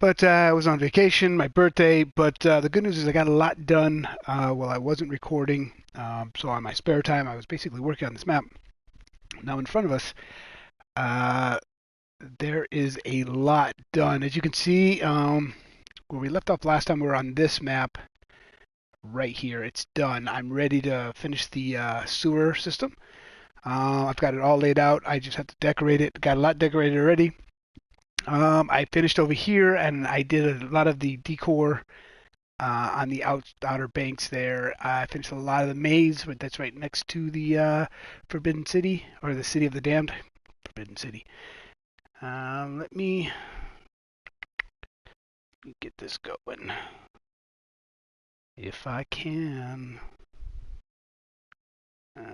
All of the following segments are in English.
But I was on vacation, my birthday. But the good news is I got a lot done while I wasn't recording. So on my spare time, I was basically working on this map. Now in front of us, uh, there is a lot done. As you can see, where we left off last time, we were on this map right here. It's done. I'm ready to finish the sewer system. I've got it all laid out. I just have to decorate it. Got a lot decorated already. I finished over here, and I did a lot of the decor on the outer banks there. I finished a lot of the maze, but that's right next to the Forbidden City, or the City of the Damned. Forbidden City. Let me get this going. If I can.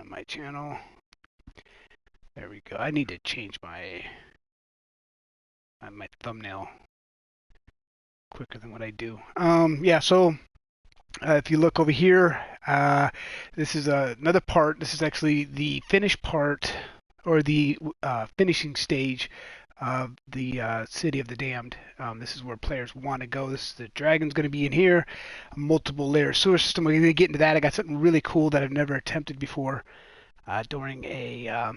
My channel. There we go. I need to change my thumbnail quicker than what I do. Yeah, so if you look over here, this is another part. This is actually the finished part, or the finishing stage of the City of the Damned. This is where players want to go. This is the dragon's going to be in here. A multiple layer sewer system. We're going to get into that. I got something really cool that I've never attempted before during a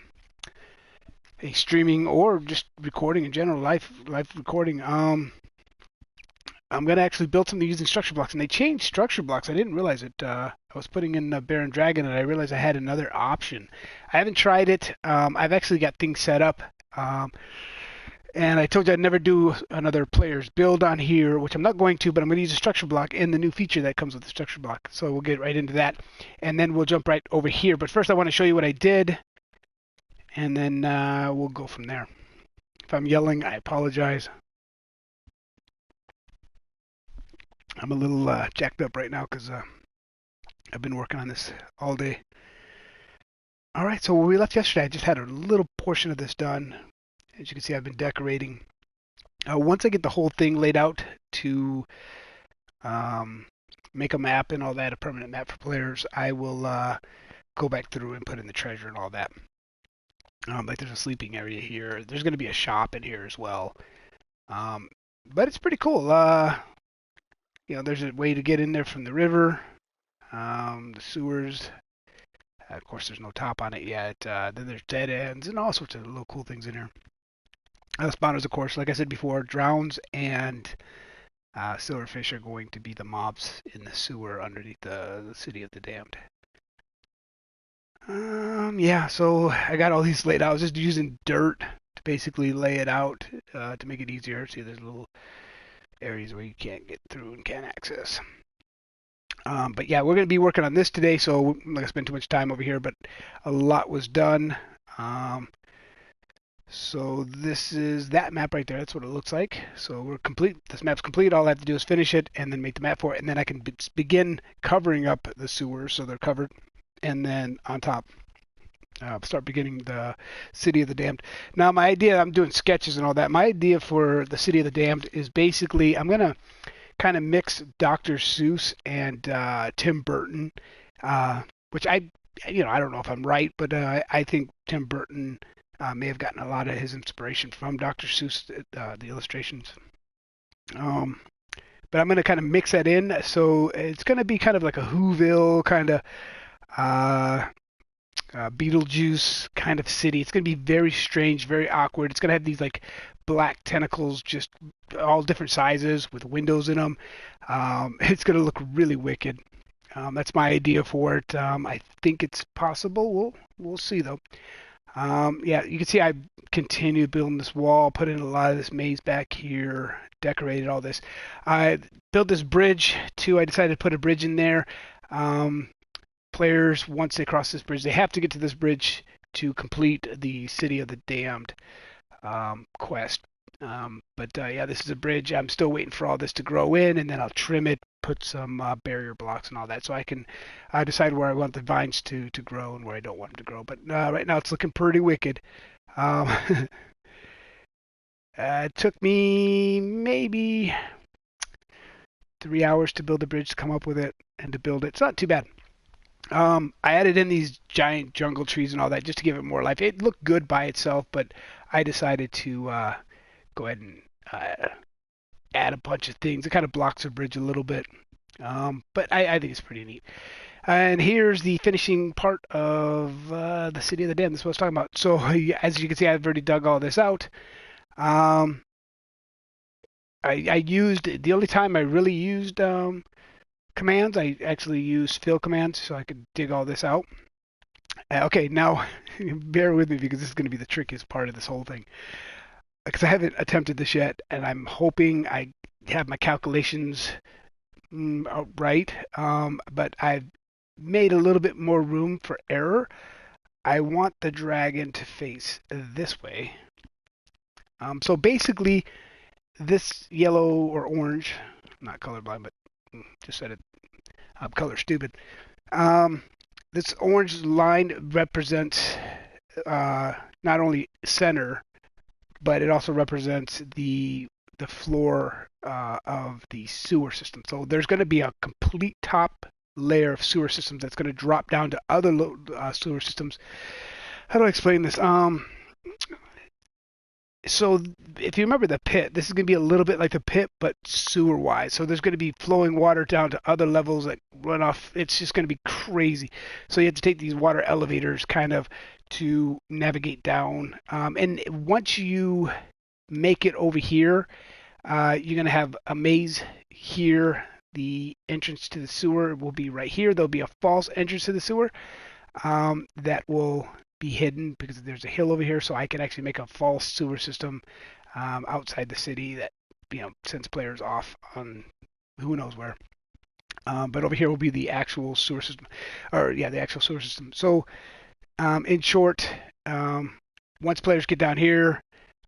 streaming or just recording in general, live recording. I'm going to actually build something using structure blocks, and they changed structure blocks. I didn't realize it. I was putting in Baron Dragon, and I realized I had another option. I haven't tried it. I've actually got things set up. And I told you I'd never do another player's build on here, which I'm not going to, but I'm going to use a structure block in the new feature that comes with the structure block. So we'll get right into that, and then we'll jump right over here. But first I want to show you what I did, and then we'll go from there. If I'm yelling, I apologize. I'm a little jacked up right now because I've been working on this all day. All right, so when we left yesterday, I just had a little portion of this done. As you can see, I've been decorating. Once I get the whole thing laid out to make a map and all that, a permanent map for players, I will go back through and put in the treasure and all that. Like there's a sleeping area here. There's going to be a shop in here as well. But it's pretty cool. There's a way to get in there from the river, the sewers. Of course, there's no top on it yet. Then there's dead ends and all sorts of little cool things in here. Spawners, of course, like I said before, drowns and silverfish are going to be the mobs in the sewer underneath the City of the Damned. Yeah, so I got all these laid out. I was just using dirt to basically lay it out to make it easier. See, there's little areas where you can't get through and can't access. But yeah, we're going to be working on this today, so I'm not going to spend too much time over here, but a lot was done. So this is that map right there. That's what it looks like. So we're complete. This map's complete. All I have to do is finish it and then make the map for it, and then I can begin covering up the sewers so they're covered, and then on top start beginning the City of the Damned. Now my idea, I'm doing sketches and all that. My idea for the City of the Damned is basically I'm gonna kind of mix Dr. Seuss and Tim Burton, which I don't know if I'm right, but I think Tim Burton may have gotten a lot of his inspiration from Dr. Seuss, the illustrations. But I'm going to kind of mix that in, so it's going to be kind of like a Whoville kind of Beetlejuice kind of city. It's going to be very strange, very awkward. It's going to have these like black tentacles, just all different sizes with windows in them. It's going to look really wicked. That's my idea for it. I think it's possible. We'll see though. Yeah, you can see I continued building this wall, put in a lot of this maze back here, decorated all this. I built this bridge too. I decided to put a bridge in there. Players, once they cross this bridge, they have to get to this bridge to complete the City of the Damned quest. Yeah, this is a bridge. I'm still waiting for all this to grow in, and then I'll trim it, put some barrier blocks and all that, so I can decide where I want the vines to grow and where I don't want them to grow. But right now it's looking pretty wicked. It took me maybe 3 hours to build the bridge, to come up with it, and to build it. It's not too bad. I added in these giant jungle trees and all that just to give it more life. It looked good by itself, but I decided to go ahead and add a bunch of things. It kind of blocks the bridge a little bit. But I think it's pretty neat. And here's the finishing part of the City of the Dam. This is what I was talking about. So as you can see, I've already dug all this out. Um, I used, the only time I really used commands, I actually used fill commands so I could dig all this out. Okay, now bear with me because this is going to be the trickiest part of this whole thing. Because I haven't attempted this yet, and I'm hoping I have my calculations right. But I've made a little bit more room for error. I want the dragon to face this way. So basically, this yellow or orange, I'm not colorblind, but just said it, I'm color stupid. Um, this orange line represents not only center, but it also represents the floor of the sewer system. So there's going to be a complete top layer of sewer systems that's going to drop down to other sewer systems. How do I explain this? So if you remember the pit, this is going to be a little bit like the pit, but sewer wise. So there's going to be flowing water down to other levels that run off. It's just going to be crazy. So you have to take these water elevators kind of to navigate down. And once you make it over here, you're going to have a maze here. The entrance to the sewer will be right here. There'll be a false entrance to the sewer that will be hidden because there's a hill over here, so I can actually make a false sewer system outside the city that sends players off on who knows where. But over here will be the actual sewer system, or yeah, the actual sewer system. So in short, once players get down here,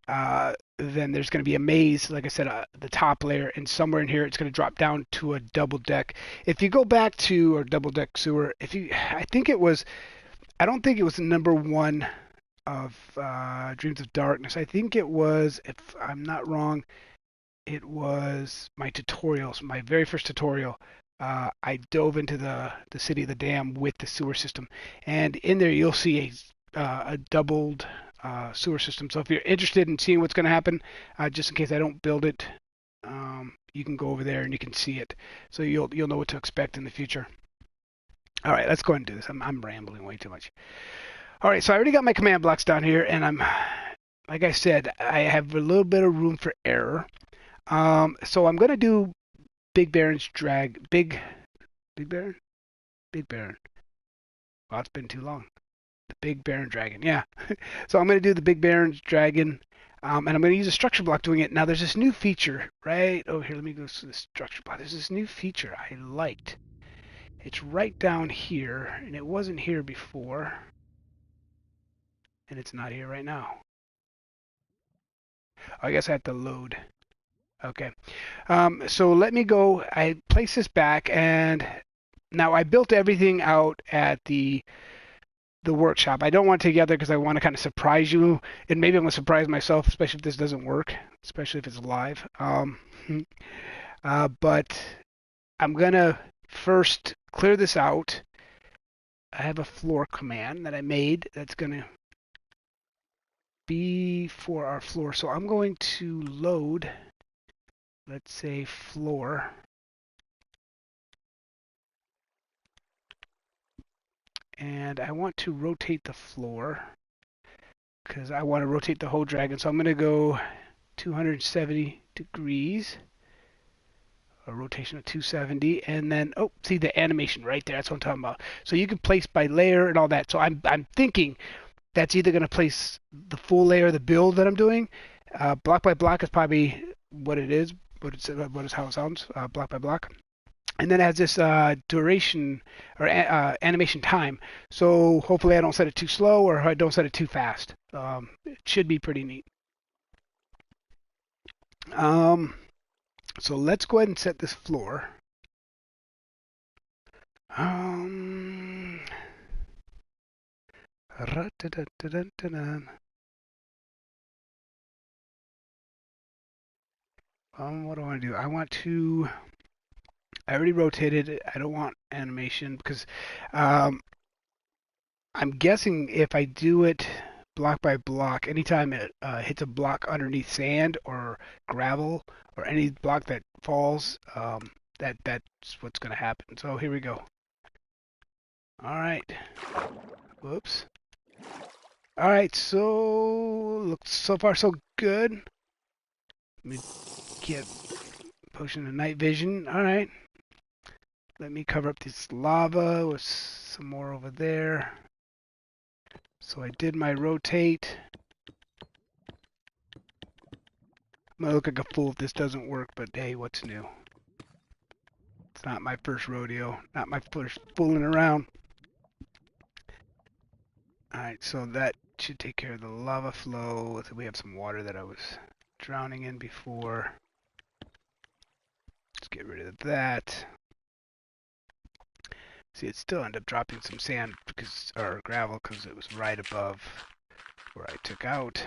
then there's going to be a maze, like I said, the top layer, and somewhere in here it's going to drop down to a double deck. If you go back to a double deck sewer, I don't think it was number one of Dreams of Darkness. I think it was, if I'm not wrong, it was my tutorials, my very first tutorial. I dove into the City of the Dam with the sewer system, and in there you'll see a doubled sewer system. So if you're interested in seeing what's going to happen, just in case I don't build it, you can go over there and you can see it. So you'll know what to expect in the future. All right, let's go ahead and do this. I'm rambling way too much. All right, so I already got my command blocks down here, and like I said, I have a little bit of room for error. So I'm going to do Big Baron's drag. Big Baron? Big Baron. Well, it's been too long. The Big Baron Dragon, yeah. So I'm going to do the Big Baron's Dragon, and I'm going to use a structure block doing it. Now, there's this new feature right over here. Let me go to the structure block. There's this new feature I liked. It's right down here, and it wasn't here before, and it's not here right now. I guess I have to load. Okay. So let me go. I place this back, and now I built everything out at the workshop. I don't want to take it together because I want to kind of surprise you, and maybe I'm going to surprise myself, especially if this doesn't work, especially if it's live. But I'm going to first clear this out. I have a floor command that I made that's going to be for our floor. So I'm going to load, let's say, floor. And I want to rotate the floor because I want to rotate the whole dragon. So I'm going to go 270 degrees. A rotation of 270, and then see the animation right there. That's what I'm talking about. So you can place by layer and all that. So I'm thinking that's either going to place the full layer of the build that I'm doing. Block by block is probably what it is, what is how it sounds. Block by block, and then it has this duration or animation time. So hopefully I don't set it too slow or I don't set it too fast. It should be pretty neat. So let's go ahead and set this floor. What do I want to do? I already rotated it. I don't want animation because I'm guessing if I do it block by block. Anytime it hits a block underneath sand or gravel or any block that falls, that's what's going to happen. So here we go. All right. Whoops. All right. So looks so far so good. Let me get potion of night vision. All right. Let me cover up this lava with some more over there. So I did my rotate. I'm gonna look like a fool if this doesn't work, but hey, what's new? It's not my first rodeo, not my first fooling around. Alright, so that should take care of the lava flow. We have some water that I was drowning in before. Let's get rid of that. See, it still ended up dropping some sand because, or gravel because it was right above where I took out.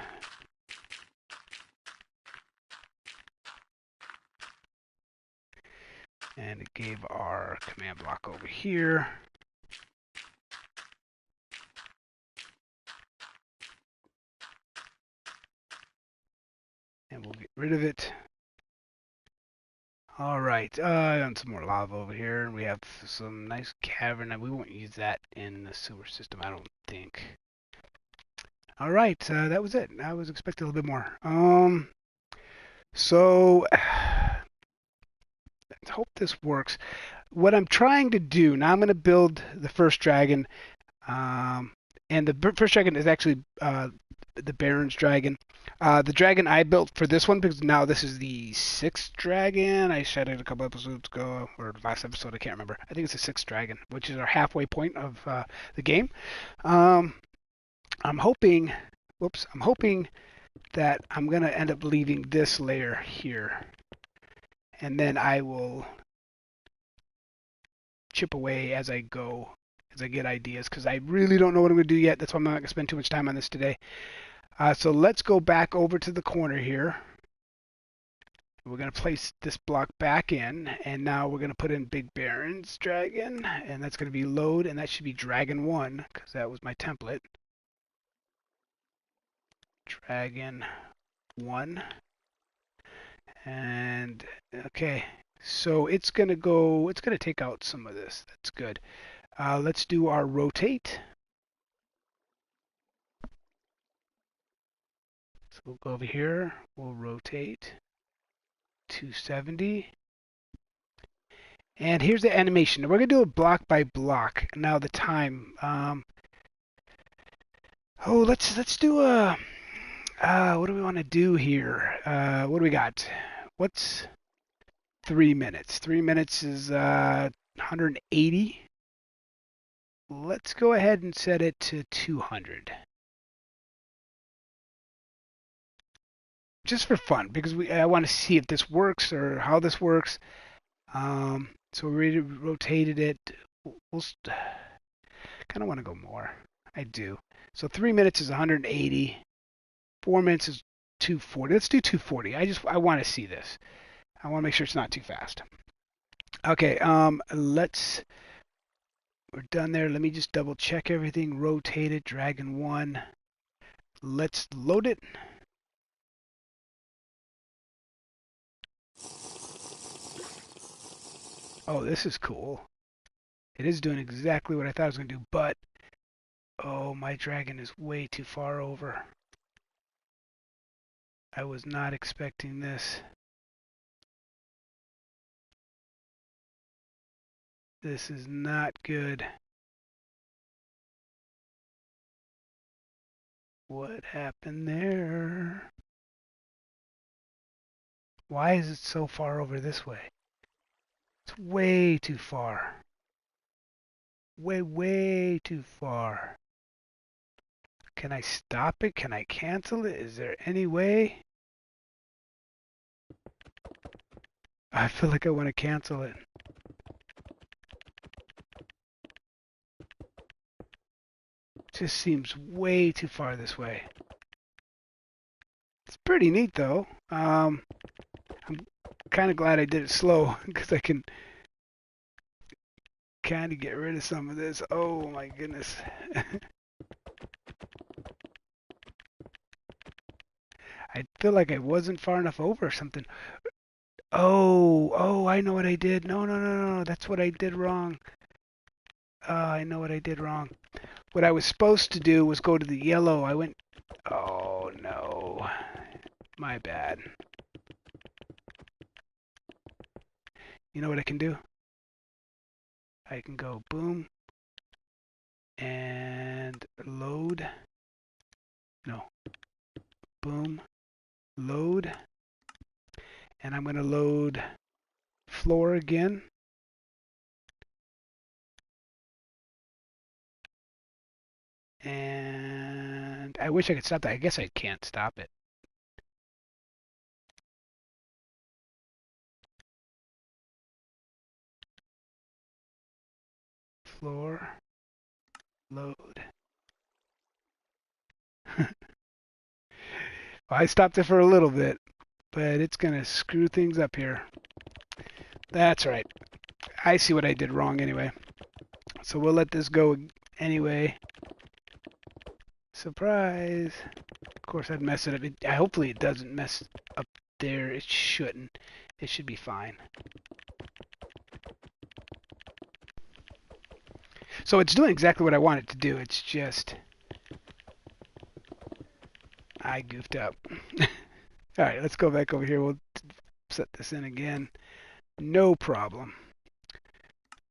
And it gave our command block over here. And we'll get rid of it. All right, and some more lava over here, and we have some nice cavern. And we won't use that in the sewer system, I don't think. All right, that was it. I was expecting a little bit more. So let's hope this works. What I'm trying to do now, I'm going to build the first dragon, and the first dragon is actually the Baron's dragon. The dragon I built for this one, because now this is the sixth dragon. I said it a couple episodes ago, or last episode, I can't remember. I think it's the sixth dragon, which is our halfway point of the game. I'm hoping, I'm hoping that I'm going to end up leaving this layer here. And then I will chip away as I go, as I get ideas, because I really don't know what I'm going to do yet. That's why I'm not going to spend too much time on this today. So let's go back over to the corner here. We're going to place this block back in, and now we're going to put in Big Baron's dragon, and that's going to be load, and that should be dragon 1, because that was my template. Dragon 1. And, okay, so it's going to take out some of this. That's good. Let's do our rotate. So we'll go over here, we'll rotate 270. And here's the animation. We're going to do it block by block. Now the time. Let's do a, what do we want to do here? What do we got? What's 3 minutes? 3 minutes is 180. Let's go ahead and set it to 200. Just for fun, because I want to see if this works or how this works. So we rotated it. We'll kind of want to go more. I do. So 3 minutes is 180. 4 minutes is 240. Let's do 240. I want to see this. I want to make sure it's not too fast. Okay. We're done there. Let me just double check everything. Rotate it. Dragon 1. Let's load it. Oh, this is cool. It is doing exactly what I thought it was going to do, but oh, my dragon is way too far over. I was not expecting this. This is not good. What happened there? Why is it so far over this way? It's way too far. Way too far. Can I stop it? Can I cancel it? Is there any way? I feel like I want to cancel it. Just seems way too far this way. It's pretty neat though. I'm kind of glad I did it slow because I can kind of get rid of some of this. Oh my goodness. I feel like I wasn't far enough over or something. Oh, I know what I did. No. That's what I did wrong. I know what I did wrong. What I was supposed to do was go to the yellow. I went. Oh no, my bad. You know what I can do? I can go boom and load. No, boom, load. And I'm going to load floor again. And I wish I could stop that. I guess I can't stop it. Floor, load. I stopped it for a little bit, but it's going to screw things up here. That's right. I see what I did wrong anyway. So we'll let this go anyway. Surprise. Of course, I'd mess it up. Hopefully it doesn't mess up there. It shouldn't. It should be fine. So it's doing exactly what I want it to do. It's just I goofed up. All right, let's go back over here. We'll set this in again. No problem.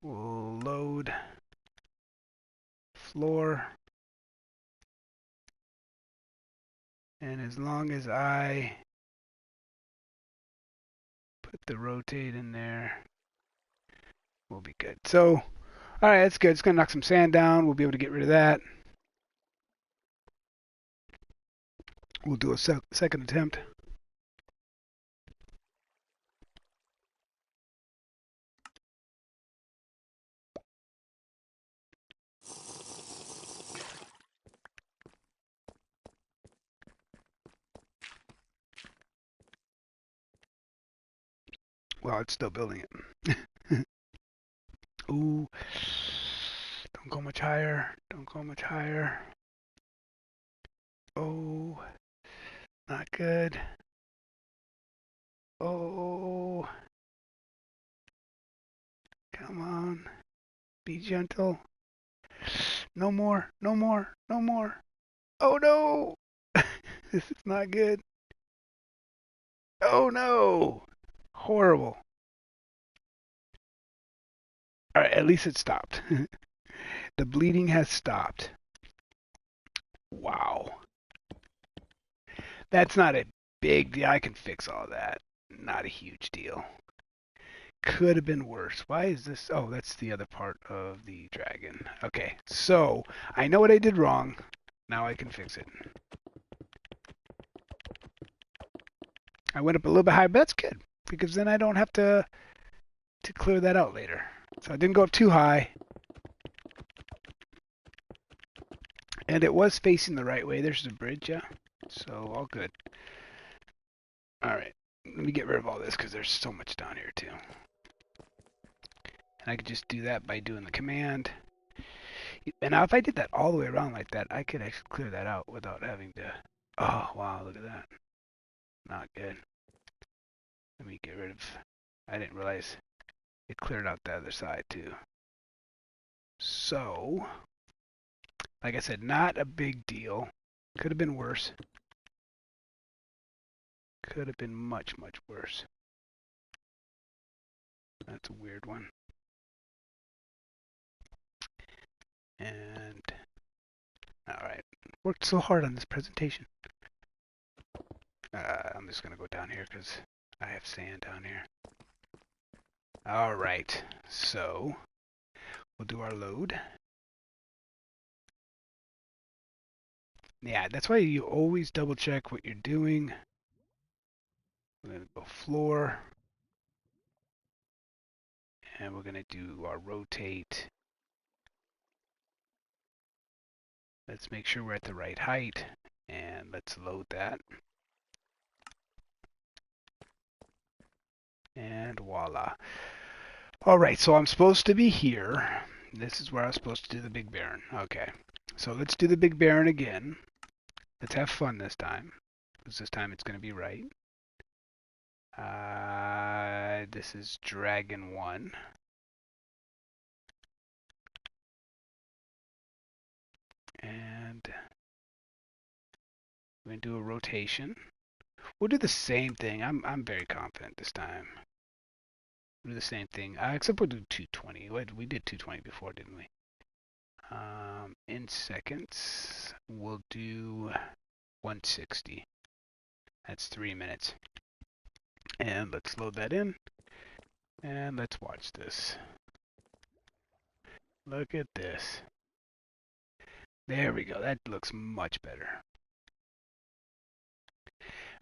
We'll load floor. And as long as I put the rotate in there, we'll be good. So, all right, that's good. It's going to knock some sand down. We'll be able to get rid of that. We'll do a second attempt. Well, it's still building it. Ooh. Don't go much higher. Don't go much higher. Oh. Not good. Oh. Come on. Be gentle. No more. No more. No more. Oh no. This is not good. Oh no. Horrible. All right, at least it stopped. The bleeding has stopped. Wow. That's not a big deal. I can fix all that. Not a huge deal. Could have been worse. Why is this? Oh, that's the other part of the dragon. Okay, so I know what I did wrong. Now I can fix it. I went up a little bit higher, but that's good because then I don't have to clear that out later. So I didn't go up too high. And it was facing the right way. There's the bridge, yeah. So all good. All right. Let me get rid of all this because there's so much down here too. And I could just do that by doing the command. And now if I did that all the way around like that, I could actually clear that out without having to... Oh, wow, look at that. Not good. Let me get rid of... I didn't realize it cleared out the other side too. So, like I said, not a big deal. Could have been worse. Could have been much, much worse. That's a weird one. And, alright. Worked so hard on this presentation. I'm just going to go down here because I have sand down here. Alright, so we'll do our load. Yeah, that's why you always double check what you're doing. We're going to go floor. And we're going to do our rotate. Let's make sure we're at the right height. And let's load that. And voila. Alright, so I'm supposed to be here. This is where I was supposed to do the Big Baron. Okay, so let's do the Big Baron again. Let's have fun this time. because this time it's going to be right. This is Dragon 1. And we're going to do a rotation. We'll do the same thing. I'm very confident this time. We'll do the same thing, except we'll do 220. We did 220 before, didn't we? In seconds, we'll do 160. That's 3 minutes. And let's load that in. And let's watch this. Look at this. There we go. That looks much better.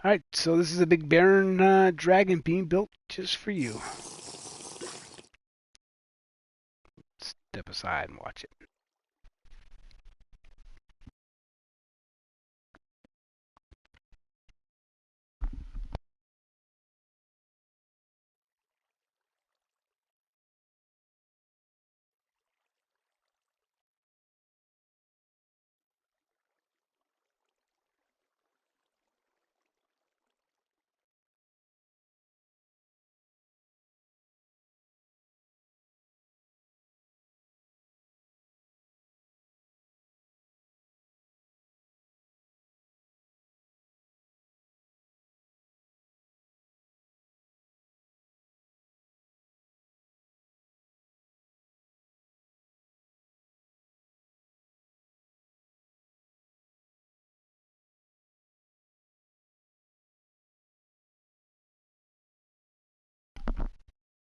Alright, so this is a big barren dragon being built just for you. Step aside and watch it.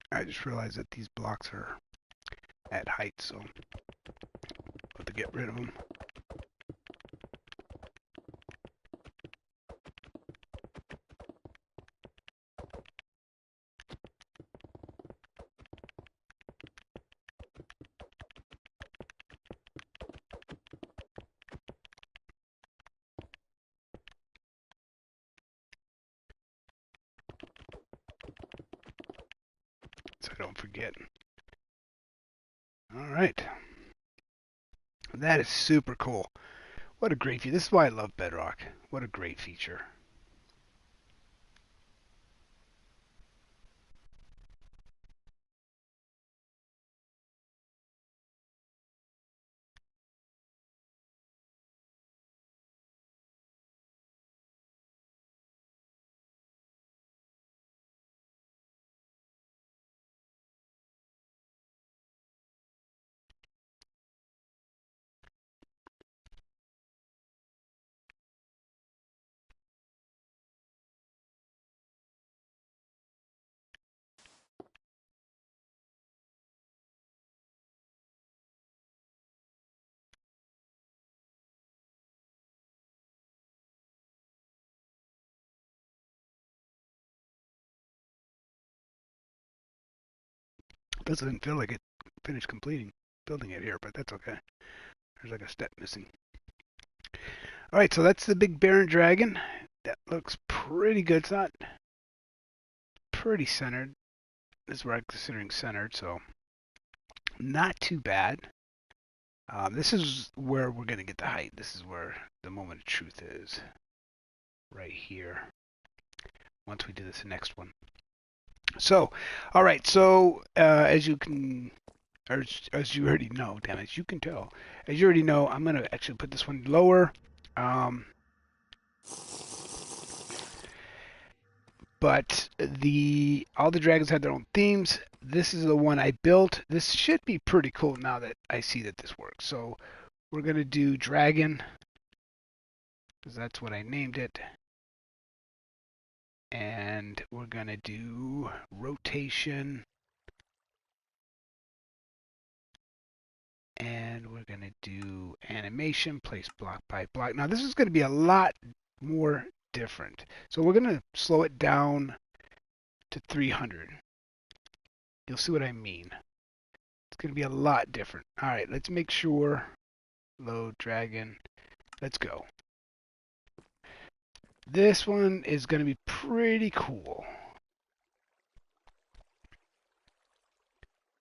I just realized that these blocks are at height, so I'll have to get rid of them. So I don't forget. Alright. That is super cool. What a great feature. This is why I love Bedrock. What a great feature. Doesn't feel like it finished completing building it here, but that's okay. There's like a step missing. Alright, so that's the big barren dragon. That looks pretty good. It's not pretty centered. This is what I'm considering centered, so not too bad. This is where we're going to get the height. This is where the moment of truth is. Right here. Once we do this next one. So, alright, so as you can, or as you already know, damn it, you can tell. As you already know, I'm going to actually put this one lower. But all the dragons have their own themes. This is the one I built. This should be pretty cool now that I see that this works. So we're going to do dragon, because that's what I named it. And we're going to do rotation. And we're going to do animation, place block by block. Now this is going to be a lot more different. So we're going to slow it down to 300. You'll see what I mean. It's going to be a lot different. All right, let's make sure. Load dragon. Let's go. This one is going to be pretty cool.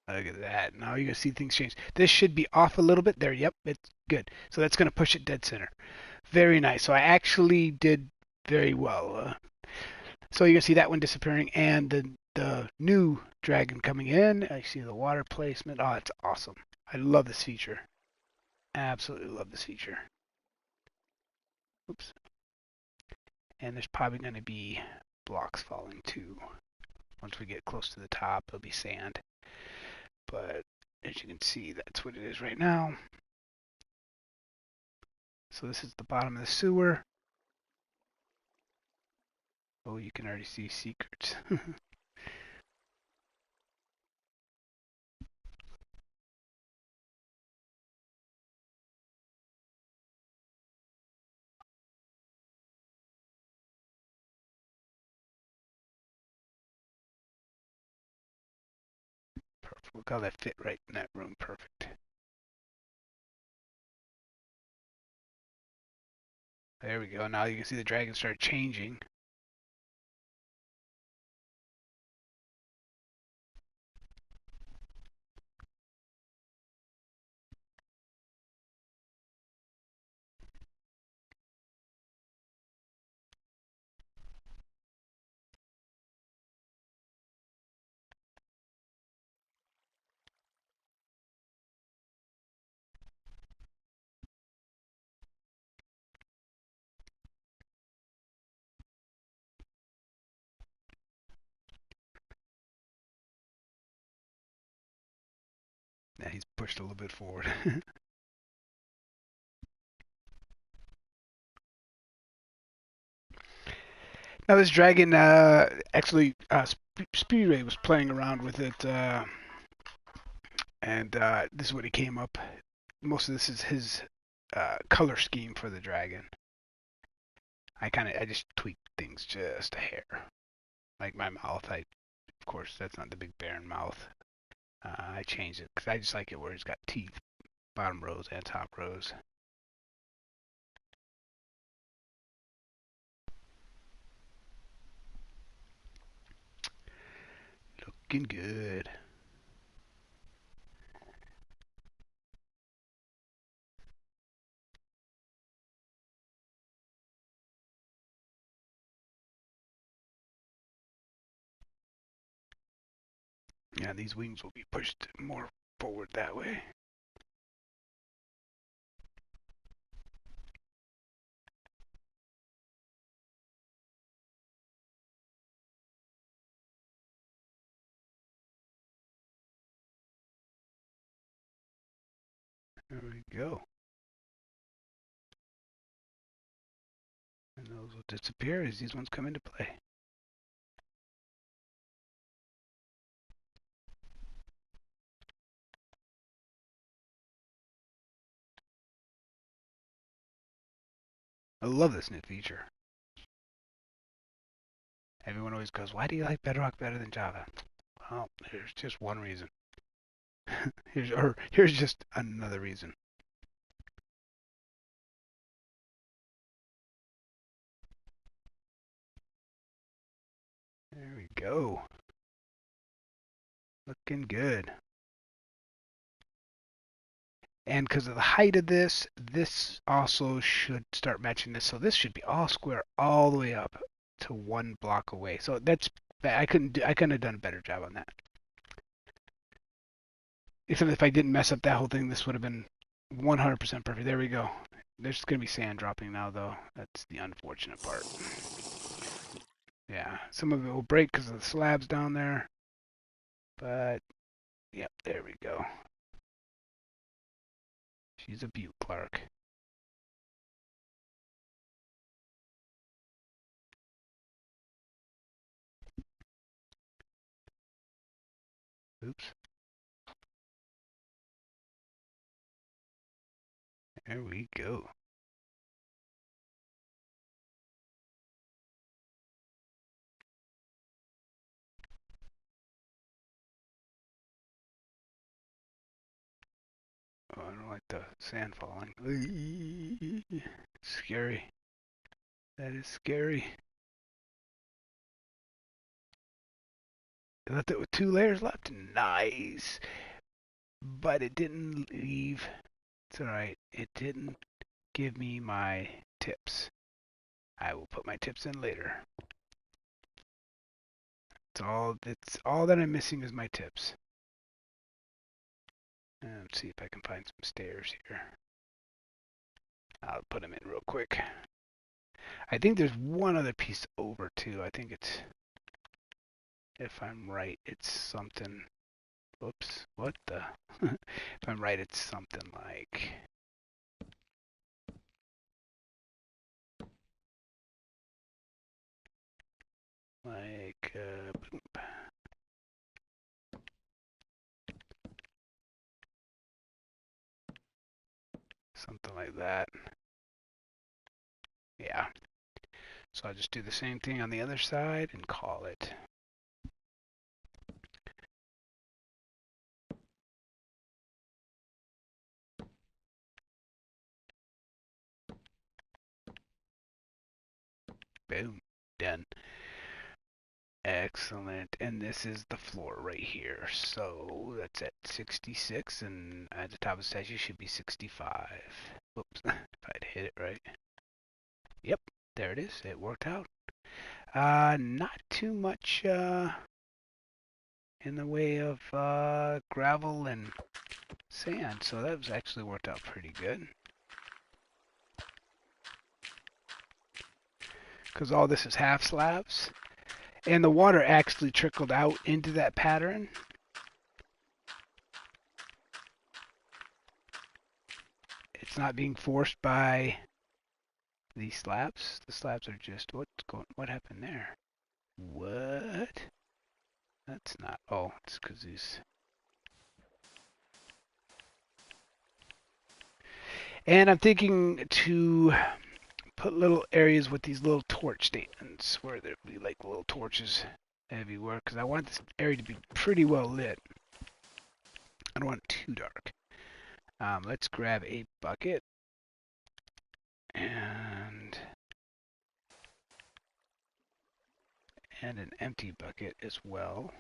Look at that. Now you're going to see things change. This should be off a little bit there. Yep, it's good. So that's going to push it dead center. Very nice. So I actually did very well. So you can see that one disappearing and the new dragon coming in. I see the water placement. Oh, it's awesome. I love this feature. Absolutely love this feature. Oops. And there's probably going to be blocks falling too. Once we get close to the top, it'll be sand. But as you can see, that's what it is right now. So this is the bottom of the sewer. Oh, you can already see secrets. Perfect. Look how that fit right in that room. Perfect. There we go. Now you can see the dragon start changing. Now he's pushed a little bit forward. Now this dragon actually Speedway was playing around with it, and this is what he came up. Most of this is his color scheme for the dragon. I just tweaked things just a hair. Like my mouth, of course that's not the big barren mouth. I changed it because I just like it where it's got teeth, bottom rows and top rows. Looking good. Yeah, these wings will be pushed more forward that way. There we go. And those will disappear as these ones come into play. I love this new feature. Everyone always goes, why do you like Bedrock better than Java? Well, here's just one reason. Here's just another reason. There we go. Looking good. And because of the height of this, this also should start matching this. So this should be all square all the way up to one block away. So that's I couldn't have done a better job on that. Except if I didn't mess up that whole thing, this would have been 100% perfect. There we go. There's going to be sand dropping now, though. That's the unfortunate part. Yeah, some of it will break because of the slabs down there. But, yep, there we go. She's a beaut, Clark. Oops. There we go. Oh, I don't like the sand falling. Scary. That is scary. I left it with 2 layers left. Nice. But it didn't leave. It's alright. It didn't give me my tips. I will put my tips in later. It's all that I'm missing is my tips. And let's see if I can find some stairs here. I'll put them in real quick. I think there's one other piece over too. I think it's, if I'm right, it's something. Oops, what the? If I'm right, it's something boom, something like that. Yeah. So I'll just do the same thing on the other side and call it. Boom. Done. Excellent. And this is the floor right here. So that's at 66, and at the top of the statue should be 65. Whoops. If I'd hit it right. Yep. There it is. It worked out. Not too much in the way of gravel and sand, so that was actually worked out pretty good. Because all this is half slabs, and the water actually trickled out into that pattern. It's not being forced by these slabs. The slabs are just, what happened there? What? That's not, oh, it's because these. And I'm thinking to put little areas with these little torch statements where there'd be like little torches everywhere, because I want this area to be pretty well lit. I don't want it too dark. Let's grab a bucket and an empty bucket as well.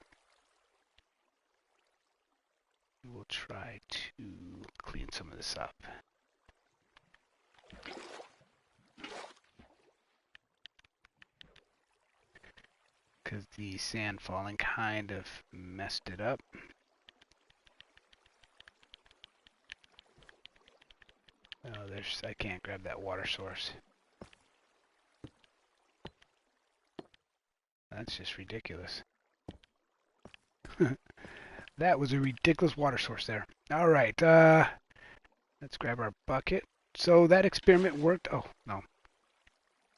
We'll try to clean some of this up. Because the sand falling kind of messed it up. Oh, I can't grab that water source. That's just ridiculous. That was a ridiculous water source there. All right, let's grab our bucket. So that experiment worked. Oh, no.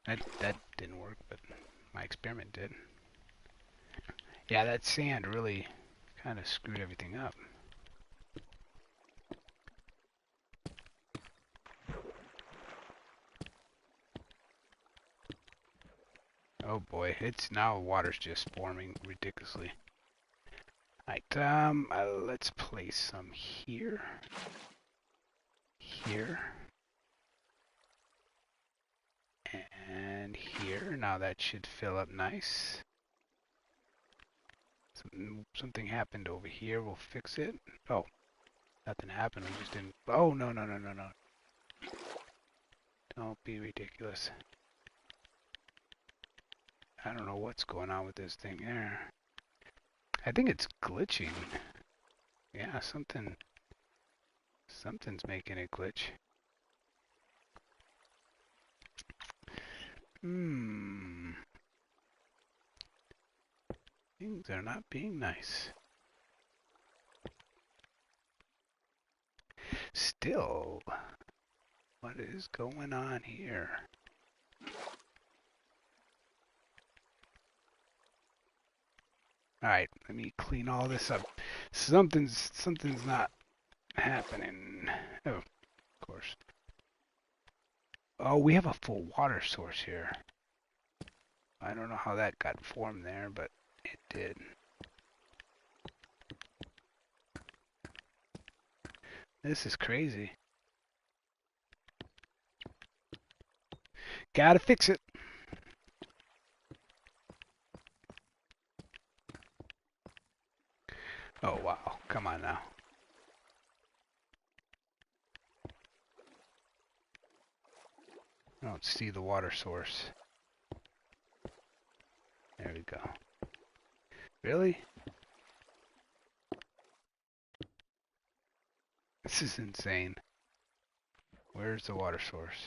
That didn't work, but my experiment did. Yeah, that sand really kind of screwed everything up. Oh boy, it's now water's just forming ridiculously. Alright, let's place some here. Here. And here. Now that should fill up nice. Something happened over here. We'll fix it. Oh, nothing happened. We just didn't. Oh, no, no, no, no, no. Don't be ridiculous. I don't know what's going on with this thing there. I think it's glitching. Yeah, something's making it glitch. Things are not being nice. Still, what is going on here? Alright, let me clean all this up. Something's not happening. Oh, of course. Oh, we have a full water source here. I don't know how that got formed there, but it did. This is crazy. Gotta fix it. Oh, wow. Come on now. I don't see the water source. There we go. Really? This is insane. Where's the water source?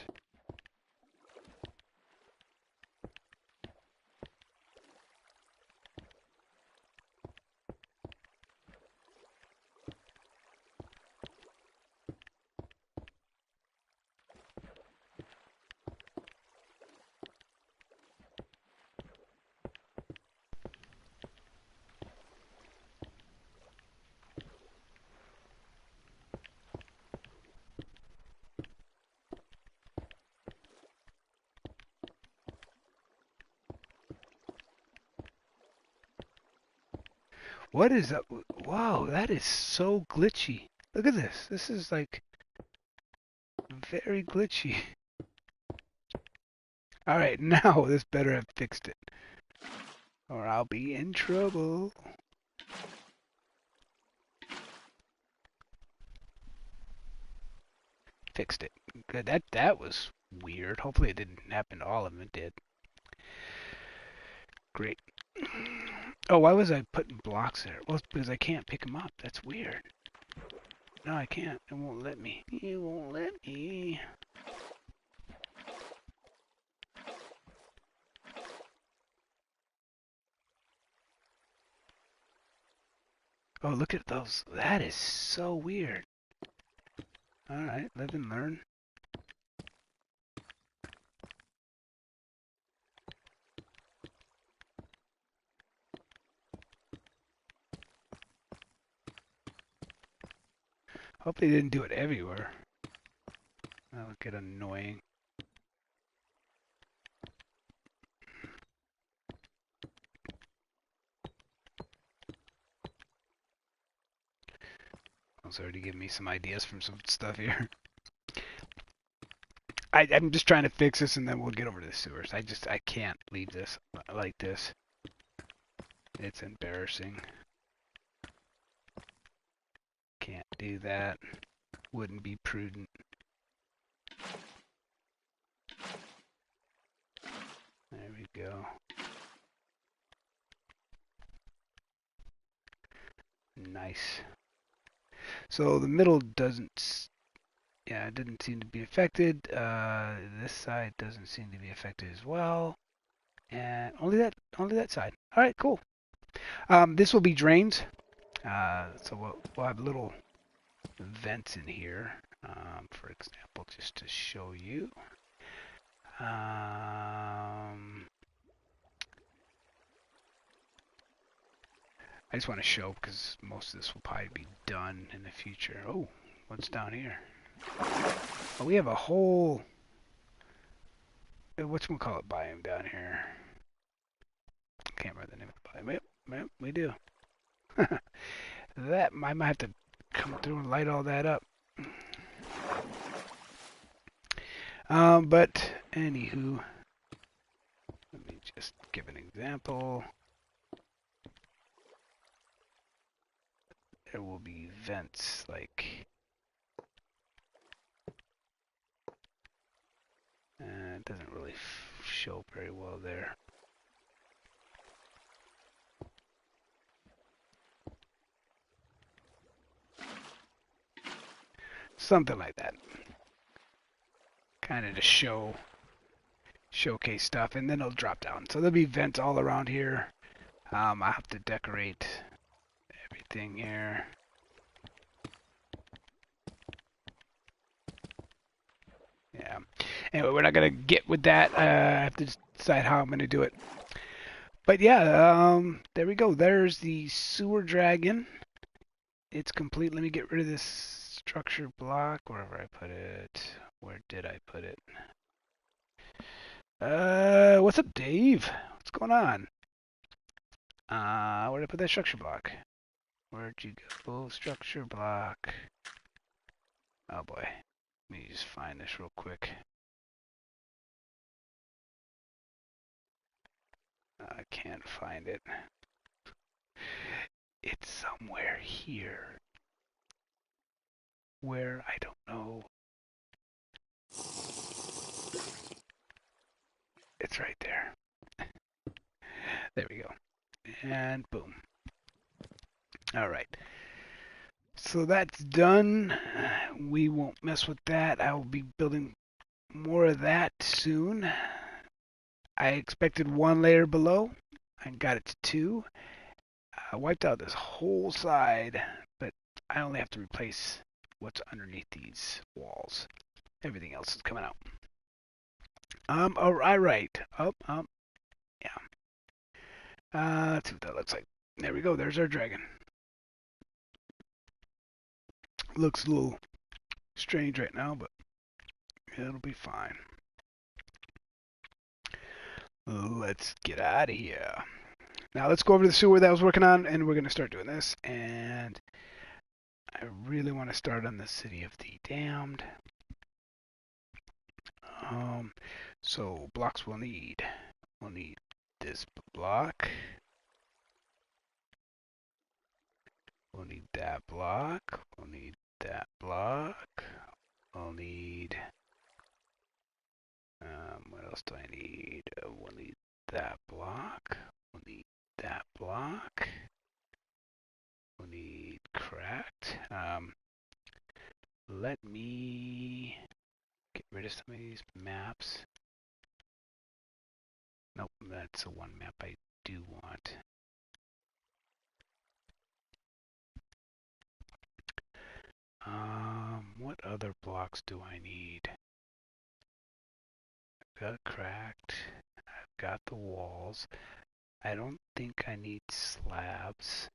What is up? Wow, that is so glitchy. Look at this. This is like very glitchy. Alright, now this better have fixed it. Or I'll be in trouble. Fixed it. Good. That was weird. Hopefully it didn't happen to all of them. It did. Great. Oh, why was I putting blocks there? Well, it's because I can't pick them up. That's weird. No, I can't. It won't let me. It won't let me. Oh, look at those. That is so weird. Alright, live and learn. Hope they didn't do it everywhere. That would get annoying. It's already giving me some ideas from some stuff here. I'm just trying to fix this and then we'll get over to the sewers. I can't leave this like this. It's embarrassing. Can't do that. Wouldn't be prudent. There we go. Nice. So the middle doesn't, yeah, it didn't seem to be affected. This side doesn't seem to be affected as well. And only that side. All right, cool. This will be drains. So we'll have little vents in here. For example, just to show you. I just want to show because most of this will probably be done in the future. Oh, what's down here? Oh, we have a whole, whatchamacallit biome down here. Can't remember the name of the biome. Yep, we do. That, I might have to come through and light all that up. But anywho, let me just give an example. There will be vents like it doesn't really show very well there. Something like that. Kind of to showcase stuff, and then it'll drop down. So there'll be vents all around here. I have to decorate everything here. Yeah. Anyway, we're not gonna get with that. I have to decide how I'm gonna do it. But yeah, there we go. There's the sewer dragon. It's complete. Let me get rid of this structure block wherever I put it. Where did I put it? What's up, Dave? What's going on? Where did I put that structure block? Where'd you go? Structure block. Oh boy. Let me just find this real quick. I can't find it. It's somewhere here. Where? I don't know. It's right there. There we go. And boom. All right. So that's done. We won't mess with that. I will be building more of that soon. I expected one layer below. I got it to two. I wiped out this whole side, but I only have to replace what's underneath these walls. Everything else is coming out. All right. Yeah. Let's see what that looks like. There we go. There's our dragon. Looks a little strange right now, but it'll be fine. Let's get out of here. Now let's go over to the sewer that I was working on, and we're going to start doing this. And I really want to start on the City of the Damned. So blocks we'll need. We'll need this block. We'll need that block. We'll need that block. We'll need... what else do I need? We'll need that block. We'll need that block. We'll need cracked. Let me get rid of some of these maps. Nope, that's the one map I do want. What other blocks do I need? I've got cracked. I've got the walls. I don't think I need slabs.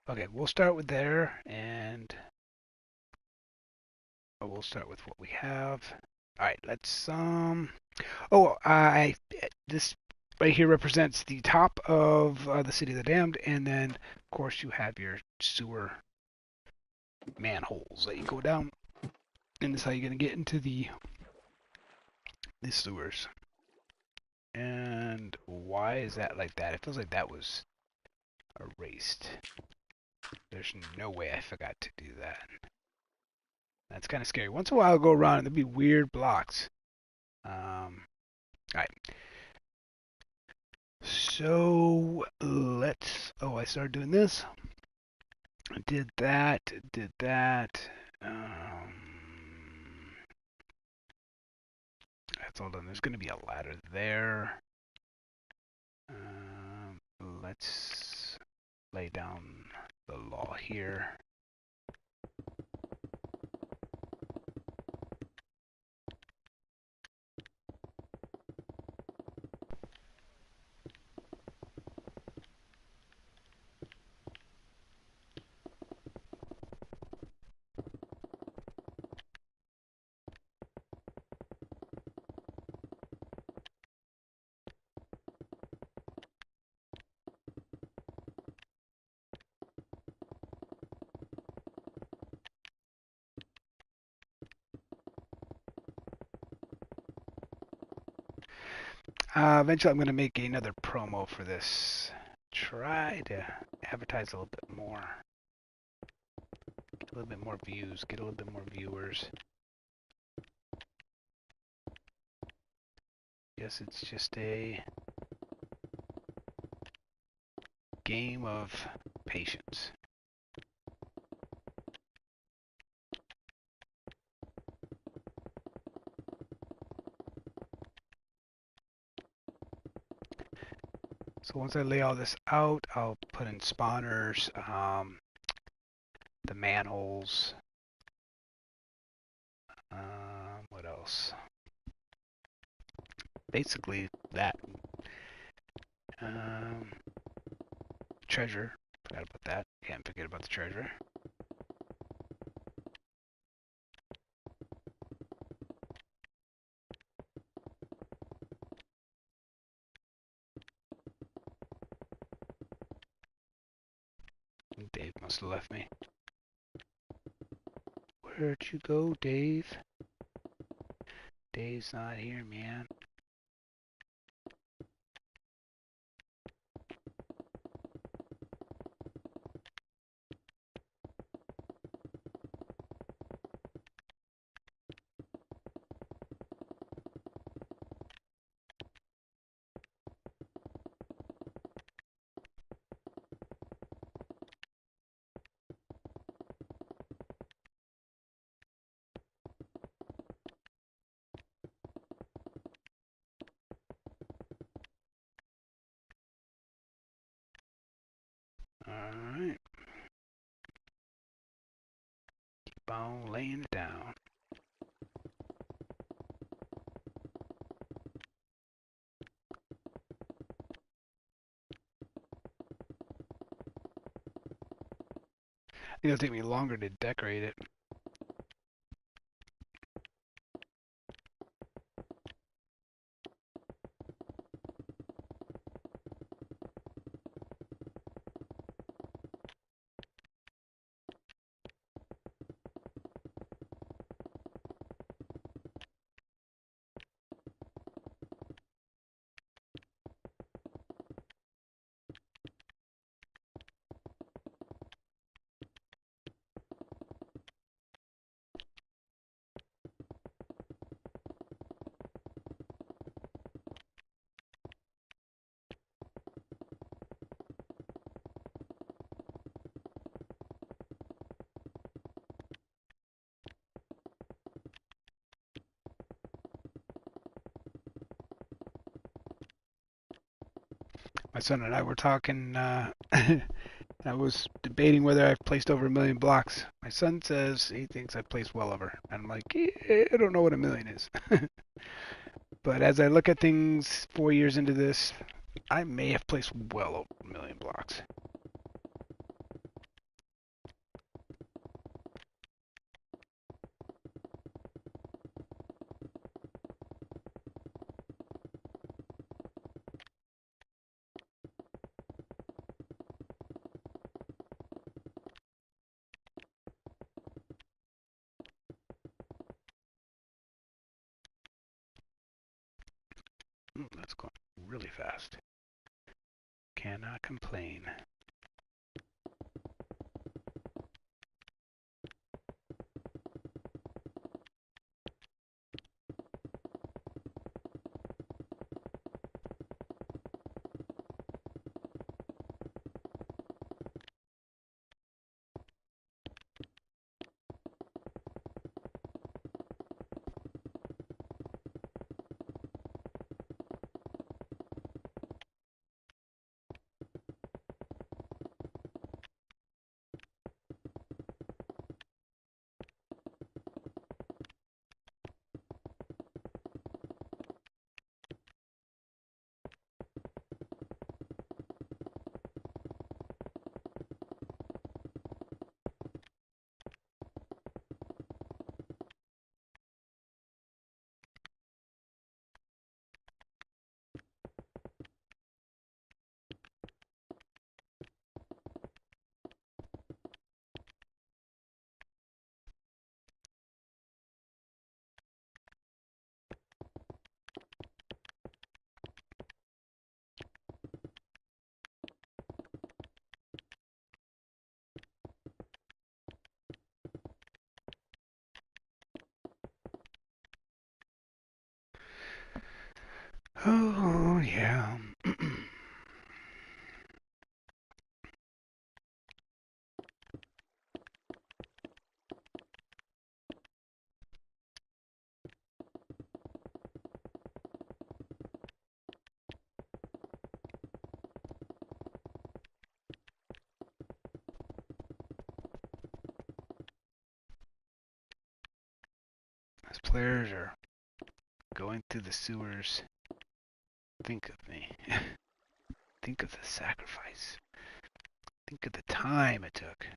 Okay, we'll start with there, and we'll start with what we have. All right, let's this right here represents the top of the City of the Damned, and then of course you have your sewer manholes that you go down, and this is how you're gonna get into the sewers. And why is that like that? It feels like that was erased. There's no way I forgot to do that. That's kind of scary. Once in a while I'll go around and there'll be weird blocks. Alright. So let's... Oh, I started doing this. I did that. Did that. That's all done. There's going to be a ladder there. Let's lay down the law here. Eventually I'm going to make another promo for this. Try to advertise a little bit more. Get a little bit more views, get a little bit more viewers. Guess it's just a game of patience. So once I lay all this out, I'll put in spawners, the manholes. What else? Basically that. Treasure. Forgot about that. Can't forget about the treasure. Dave must have left me. Where'd you go, Dave? Dave's not here, man. Keep on laying it down. I think it'll take me longer to decorate it. My son and I were talking. I was debating whether I've placed over 1,000,000 blocks. My son says he thinks I've placed well over. And I'm like, I don't know what 1,000,000 is. But as I look at things 4 years into this, I may have placed well over 1,000,000 blocks. That's going really fast. Cannot complain. Oh, yeah. As players are going through the sewers, think of me. Think of the sacrifice. Think of the time it took.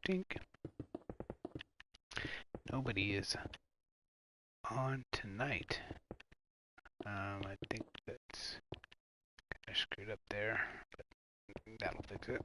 think nobody is on tonight. I think that's kind of screwed up there, but that'll fix it.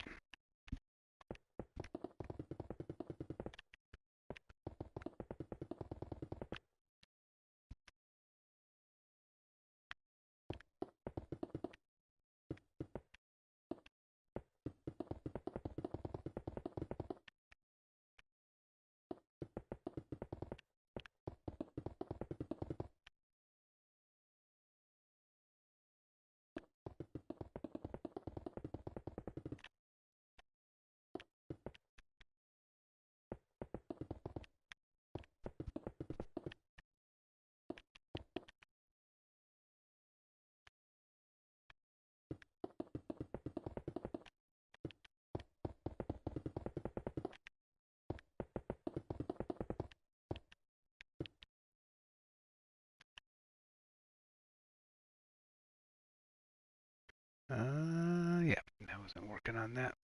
Yeah, I wasn't working on that.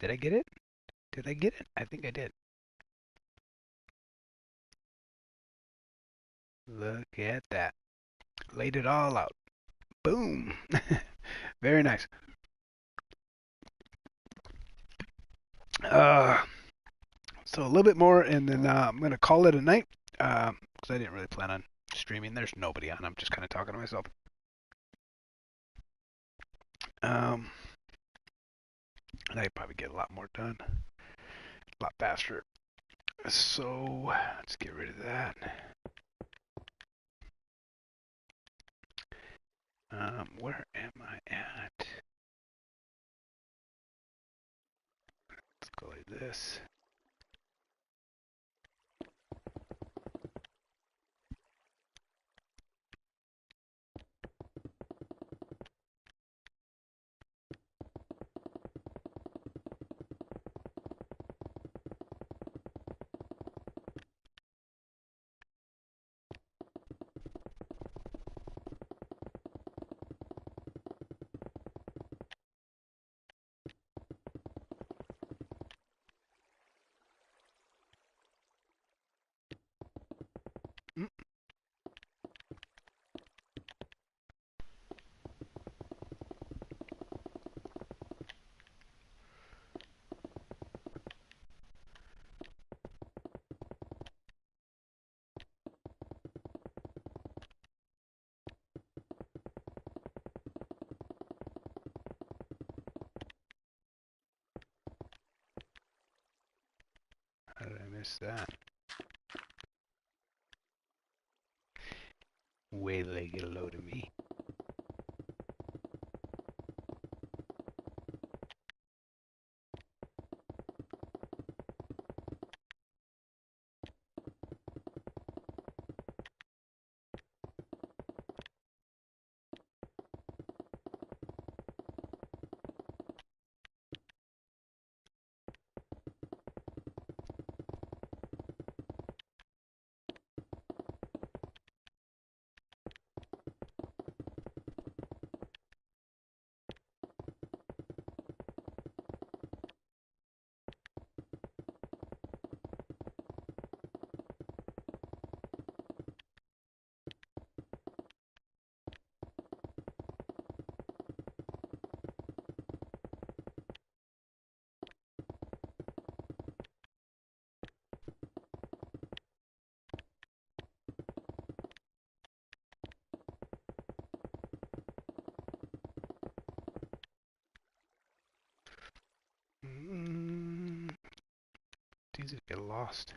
Did I get it? Did I get it? I think I did. Look at that. Laid it all out. Boom. Very nice. Uh, so a little bit more, and then I'm going to call it a night because I didn't really plan on streaming. There's nobody on. I'm just kind of talking to myself. And I probably get a lot more done, a lot faster. So let's get rid of that. Where am I at? Let's go like this. Mm. How did I miss that? Wait till they get a load of me. These get lost.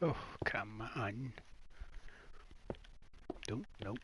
Oh, come on. Nope, nope.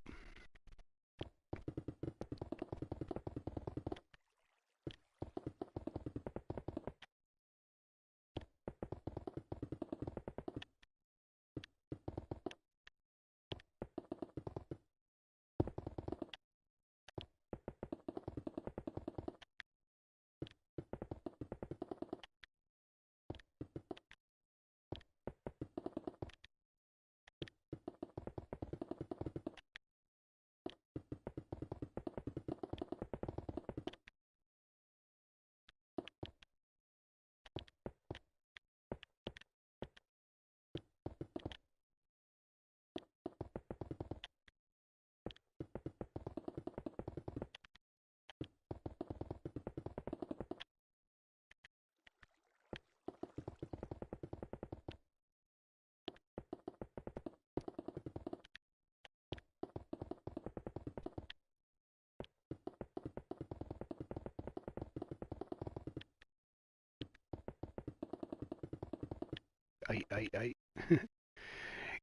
I.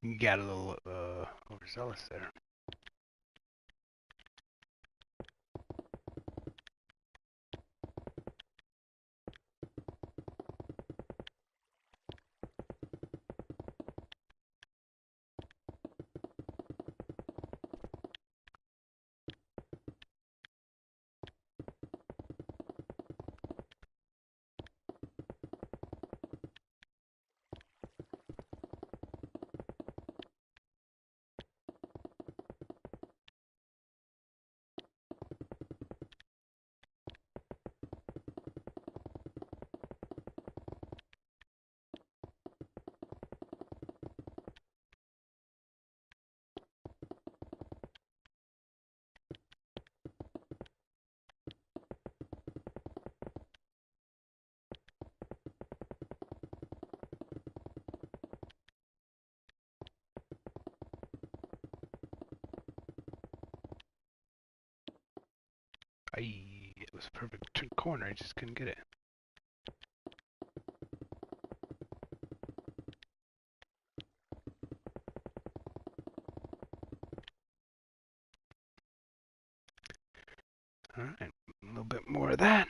You got a little overzealous there. It was a perfect corner. I just couldn't get it. All right, a little bit more of that.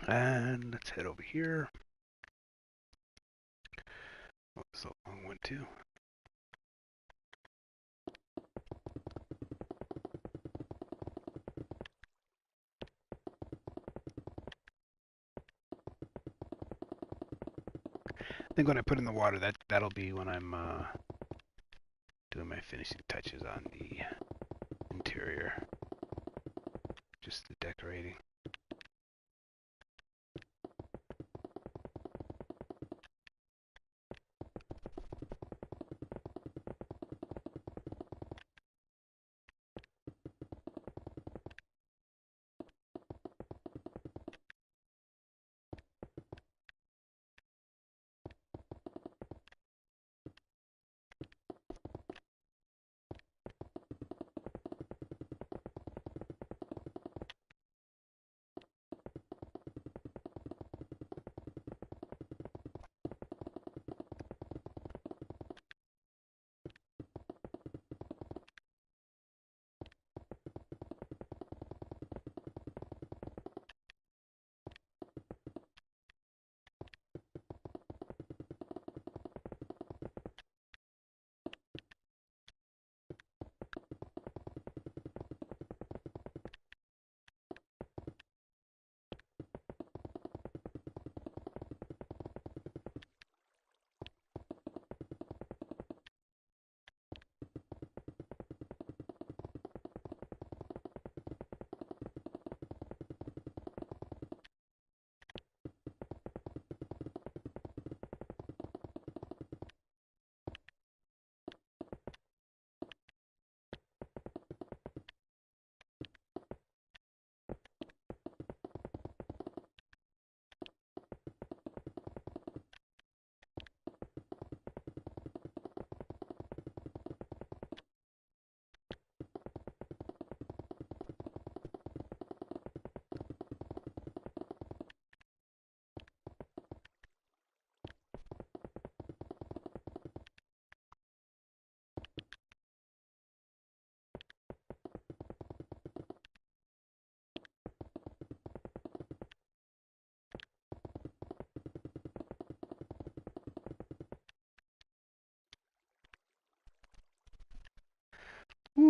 And let's head over here. What was the long one too? I think when I put in the water, that'll be when I'm doing my finishing touches on the interior, just the decorating.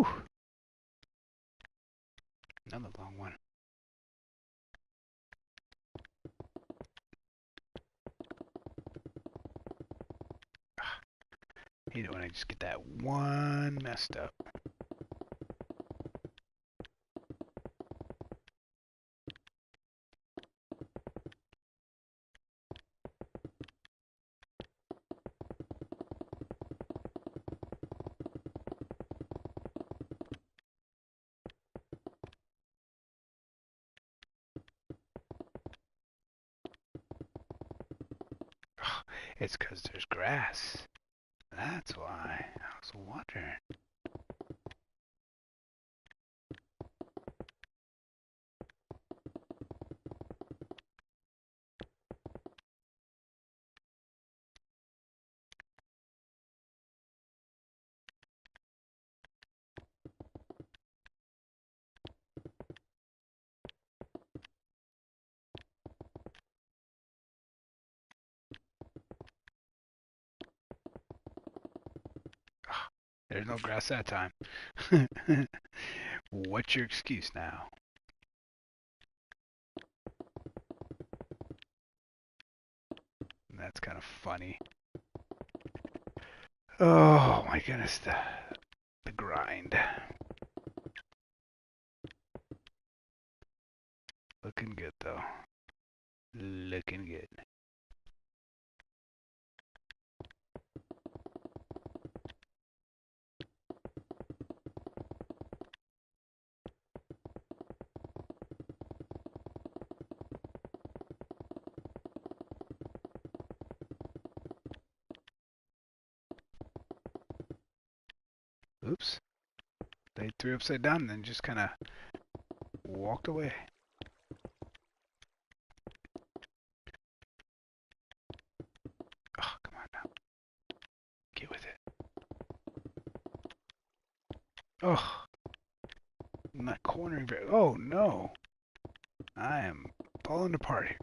Whew. Another long one. I hate it when I just get that one messed up. It's because there's grass. That's why. I was wondering. There's no grass that time. What's your excuse now? That's kind of funny. Oh my goodness, the grind. Looking good though. Looking good. Oops. They threw upside down and then just kind of walked away. Oh, come on now. Get with it. Oh, I'm not cornering very. Oh no. I am falling apart here.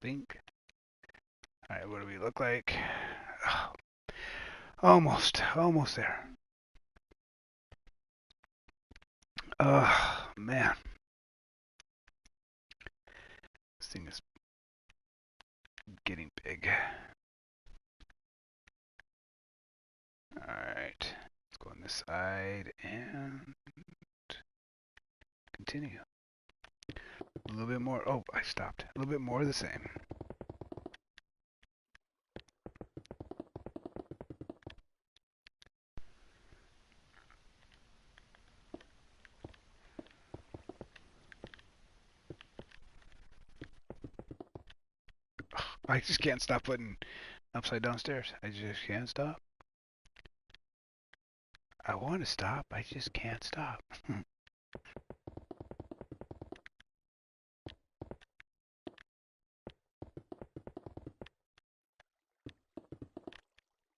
Think. Alright, what do we look like? Oh, almost there. Oh, man. This thing is getting big. Alright, let's go on this side and continue. A little bit more. Oh, I stopped. A little bit more of the same. I just can't stop putting upside down stairs. I just can't stop. I want to stop. I just can't stop.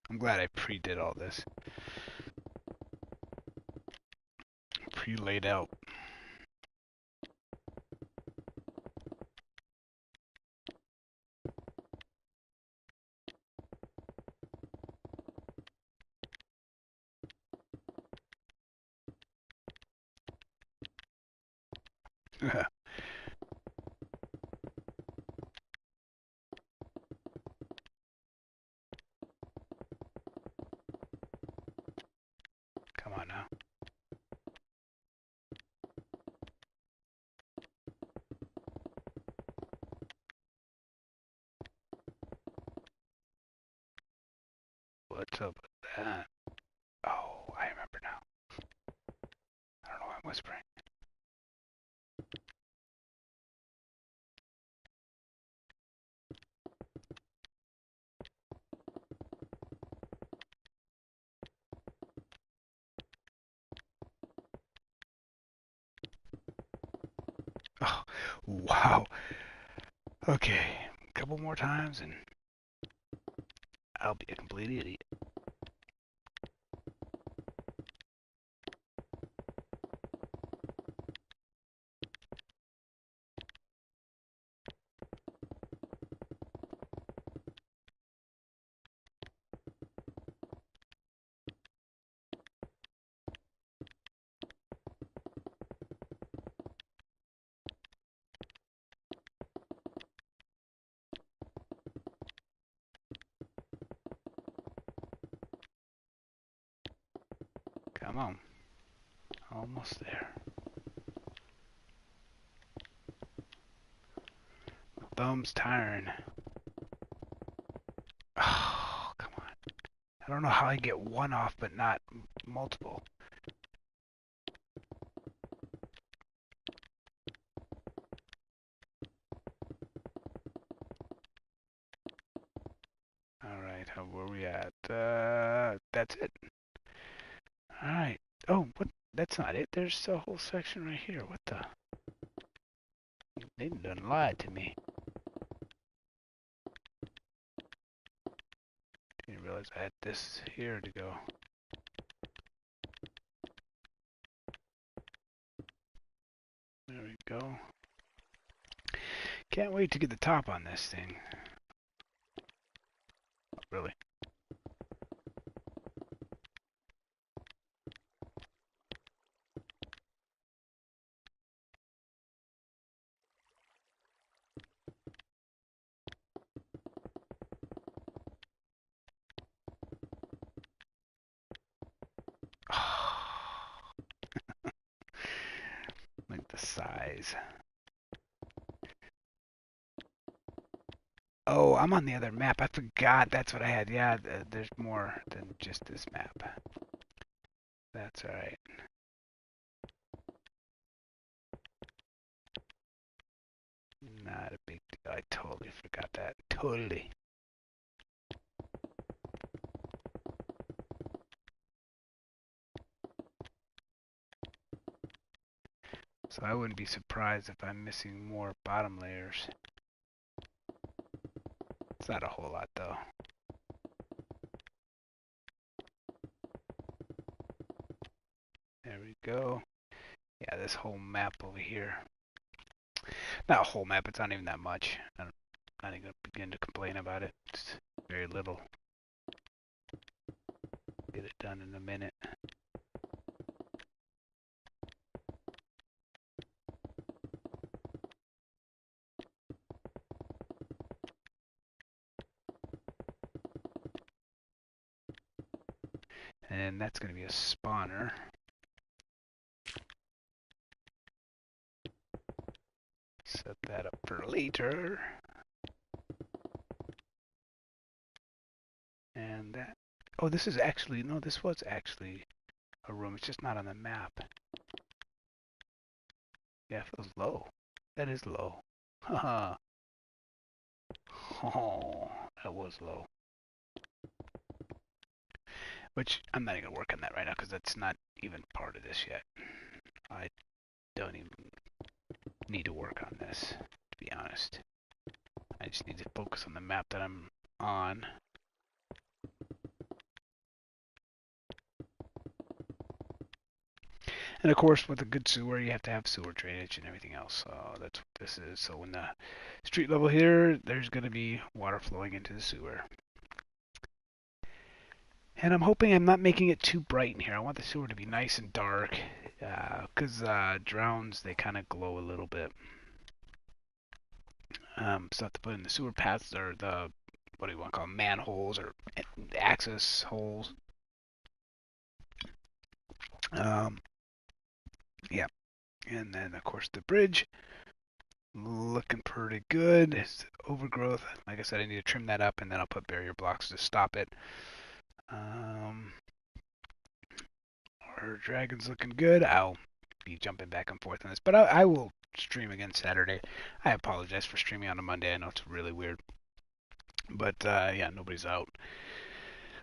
I'm glad I pre-did all this. Pre-laid out. Come on now. What's up with that? Oh, I remember now. I don't know why I'm whispering. Oh, wow. Okay, a couple more times and I'll be a complete idiot. Come on. Almost there. Thumb's tiring. Oh, come on. I don't know how I get one off, but not multiple. All right, how were we at? That's it. All right. Oh, what? That's not it. There's a whole section right here. What the? They done lied to me. Didn't realize I had this here to go. There we go. Can't wait to get the top on this thing. Really. Like the size. Oh, I'm on the other map. I forgot that's what I had. Yeah, there's more than just this map. That's alright. Not a big deal. I totally forgot that. Totally. So I wouldn't be surprised if I'm missing more bottom layers. It's not a whole lot though. There we go. Yeah, this whole map over here. Not a whole map, it's not even that much. I'm not even going to begin to complain about it. It's very little. Get it done in a minute. And that's going to be a spawner. Set that up for later. And that. Oh, this is actually. No, this was actually a room. It's just not on the map. Yeah, it feels low. That is low. Haha. Oh, that was low. Which I'm not even going to work on that right now because that's not even part of this yet. I don't even need to work on this, to be honest. I just need to focus on the map that I'm on. And of course, with a good sewer, you have to have sewer drainage and everything else. So that's what this is. So in the street level here, there's going to be water flowing into the sewer. And I'm hoping I'm not making it too bright in here. I want the sewer to be nice and dark, because drowns, they kind of glow a little bit. Stuff to put in the sewer paths or the, what do you want to call them, manholes or access holes. Yeah. And then, of course, the bridge. Looking pretty good. It's overgrowth. Like I said, I need to trim that up, and then I'll put barrier blocks to stop it. Our dragon's looking good. I'll be jumping back and forth on this, but I will stream again Saturday. I apologize for streaming on a Monday. I know it's really weird, but yeah, nobody's out.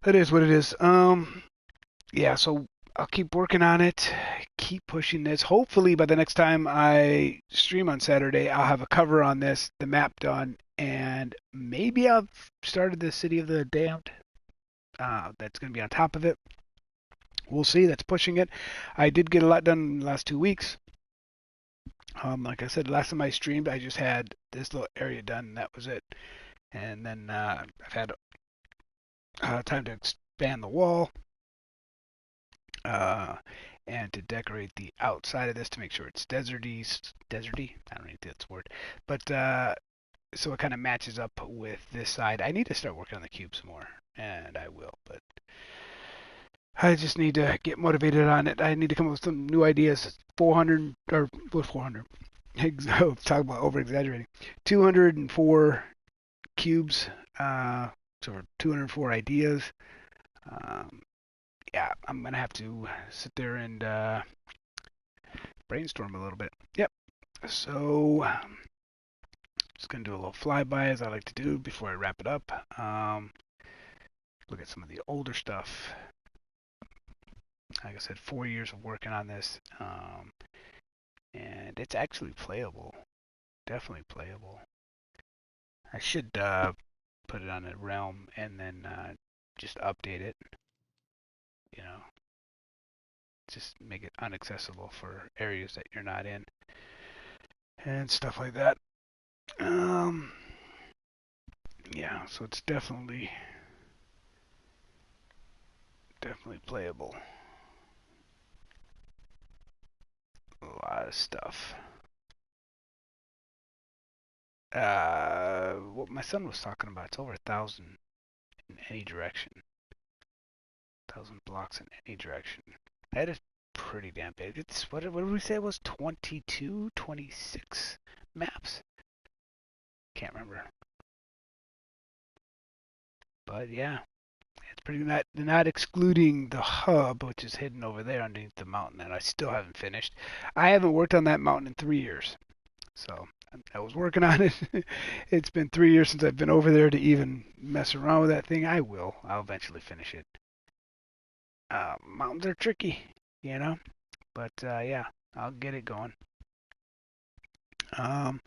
That is what it is. Yeah, so I'll keep working on it, keep pushing this. Hopefully, by the next time I stream on Saturday, I'll have a cover on this, the map done, and maybe I've started the City of the Damned. That's going to be on top of it. We'll see. That's pushing it. I did get a lot done in the last 2 weeks. Like I said, last time I streamed, I just had this little area done, and that was it. And then I've had time to expand the wall. And to decorate the outside of this to make sure it's deserty. I don't even think that's a word. But so it kind of matches up with this side. I need to start working on the cubes more, and I will. But I just need to get motivated on it. I need to come up with some new ideas. 400 or what 400? Talk about over exaggerating. 204 cubes. So 204 ideas. Um, yeah, I'm gonna have to sit there and brainstorm a little bit. Yep. So just gonna do a little flyby as I like to do before I wrap it up. Look at some of the older stuff. Like I said, 4 years of working on this, and it's actually playable. Definitely playable. I should put it on a realm and then just update it. You know, just make it unaccessible for areas that you're not in and stuff like that. Um, yeah, so it's definitely playable. A lot of stuff. What my son was talking about, it's over 1,000 in any direction. 1,000 blocks in any direction. That is pretty damn big. It's what did we say it was? 22, 26 maps. Can't remember. But yeah, it's pretty not excluding the hub, which is hidden over there underneath the mountain that I still haven't finished. I haven't worked on that mountain in 3 years, so I was working on it. It's been 3 years since I've been over there to even mess around with that thing. I will. I'll eventually finish it. Mountains are tricky, you know, but yeah, I'll get it going. Um,